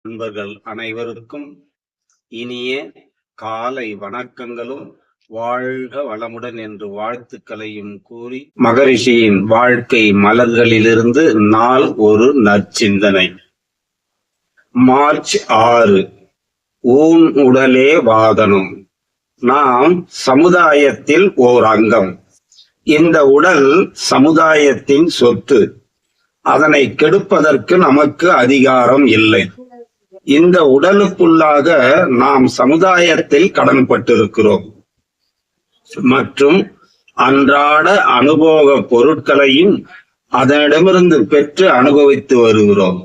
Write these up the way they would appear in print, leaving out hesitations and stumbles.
நண்பர்கள் அனைவருக்கும் இனிய காலை வணக்கங்களும் வாழ்க வளமுடன் என்று வாழ்த்துக்களையும் கூறி மகரிஷியின் வாழ்க்கை மலர்களிலிருந்து நாள் ஒரு நற்சிந்தனை. மார்ச் 6. ஊன் உடலே வாதனம். நாம் சமுதாயத்தில் ஓர் அங்கம். இந்த உடல் சமுதாயத்தின் சொத்து. அதனை கெடுப்பதற்கு நமக்கு அதிகாரம் இல்லை. இந்த உடலுக்குள்ளாக நாம் சமுதாயத்தில் கடன்பட்டிருக்கிறோம் மற்றும் அன்றாட அனுபவ பொருட்களையும் அதனிடமிருந்து பெற்று அனுபவித்து வருகிறோம்.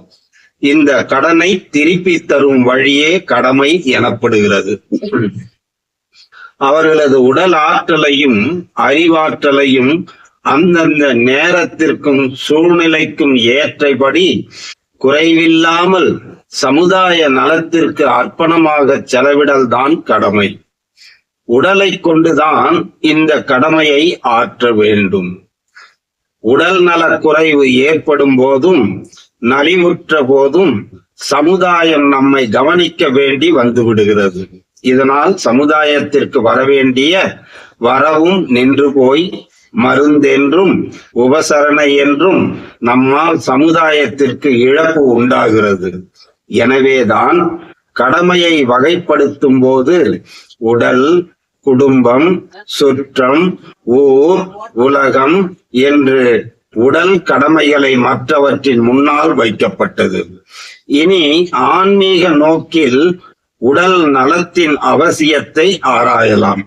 இந்த கடனை திருப்பி தரும் வழியே கடமை எனப்படுகிறது. அவர்களது உடல் ஆற்றலையும் அறிவாற்றலையும் அந்தந்த நேரத்திற்கும் சூழ்நிலைக்கும் ஏற்றபடி குறைவில்லாமல் சமுதாய நலத்திற்கு அர்ப்பணமாக செலவிடல் தான் கடமை. உடலை கொண்டுதான் இந்த கடமையை ஆற்ற வேண்டும். உடல் நலக் குறைவு ஏற்படும் போதும் நலிவுற்ற போதும் சமுதாயம் நம்மை கவனிக்க வேண்டி வந்துவிடுகிறது. இதனால் சமுதாயத்திற்கு வரவேண்டிய வரவும் நின்று போய் மருந்தென்றும் உபசரணை என்றும் நம்மால் சமுதாயத்திற்கு இழப்பு உண்டாகிறது. எனவேதான் கடமையை வகைப்படுத்தும் போது உடல், குடும்பம், சுற்றம், ஊர், உலகம் என்று உடல் கடமைகளை மற்றவற்றின் முன்னால் வைக்கப்பட்டது. இனி ஆன்மீக நோக்கில் உடல் நலத்தின் அவசியத்தை ஆராயலாம்.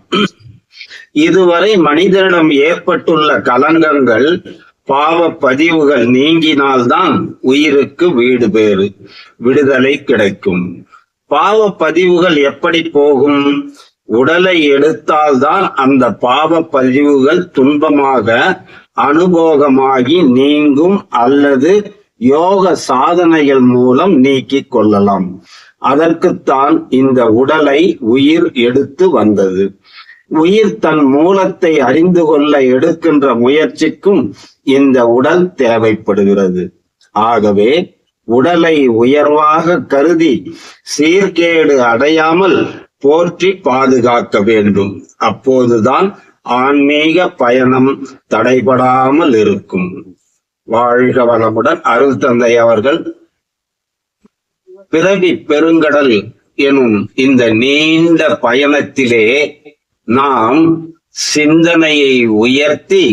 இதுவரை மனிதனிடம் ஏற்பட்டுள்ள கலங்கங்கள், பாவ பதிவுகள் நீங்கினால்தான் உயிருக்கு வீடு பேறு, விடுதலை கிடைக்கும். பாவ பதிவுகள் எப்படி போகும்? உடலை எடுத்தால்தான் அந்த பாவ பதிவுகள் துன்பமாக அனுபோகமாகி நீங்கும் அல்லது யோக சாதனைகள் மூலம் நீக்கிக் கொள்ளலாம். அதற்குத்தான் இந்த உடலை உயிர் எடுத்து வந்தது. உயிர் தன் மூலத்தை அறிந்து கொள்ள எடுக்கின்ற முயற்சிக்கும் இந்த உடல் தேவைப்படுகிறது. ஆகவே உடலை உயர்வாக கருதி சீர்கேடு அடையாமல் போற்றி பாதுகாக்க வேண்டும். அப்போதுதான் ஆன்மீக பயணம் தடைபடாமல் இருக்கும். வாழ்க வளமுடன். அருள் தந்தை அவர்கள் பிறவி பெருங்கடல் எனும் இந்த நீண்ட பயணத்திலே நாம் சிந்தனையை உயர்த்தி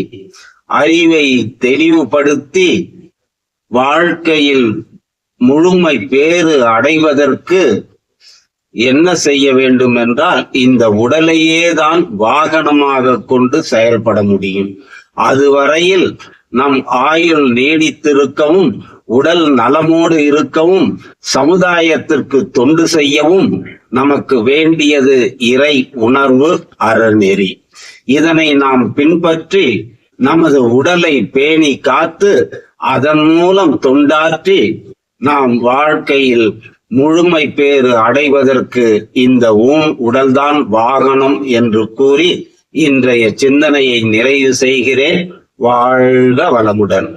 அறிவை தெளிவுபடுத்தி வாழ்க்கையில் முழுமை பேறு அடைவதற்கு என்ன செய்ய வேண்டும் என்றால் இந்த உடலையே தான் வாகனமாக கொண்டு செயல்பட முடியும். அதுவரையில் நம் ஆயுள் நீடித்திருக்கவும் உடல் நலமோடு இருக்கவும் சமுதாயத்திற்கு தொண்டு செய்யவும் நமக்கு வேண்டியது இறை உணர்வு, அறநெறி. இதனை நாம் பின்பற்றி நமது உடலை பேணி காத்து அதன் மூலம் தொண்டாற்றி நாம் வாழ்க்கையில் முழுமை பேறு அடைவதற்கு இந்த உடல்தான் வாகனம் என்று கூறி இன்றைய சிந்தனையை நிறைவு செய்கிறேன். வாழ்க வளமுடன்.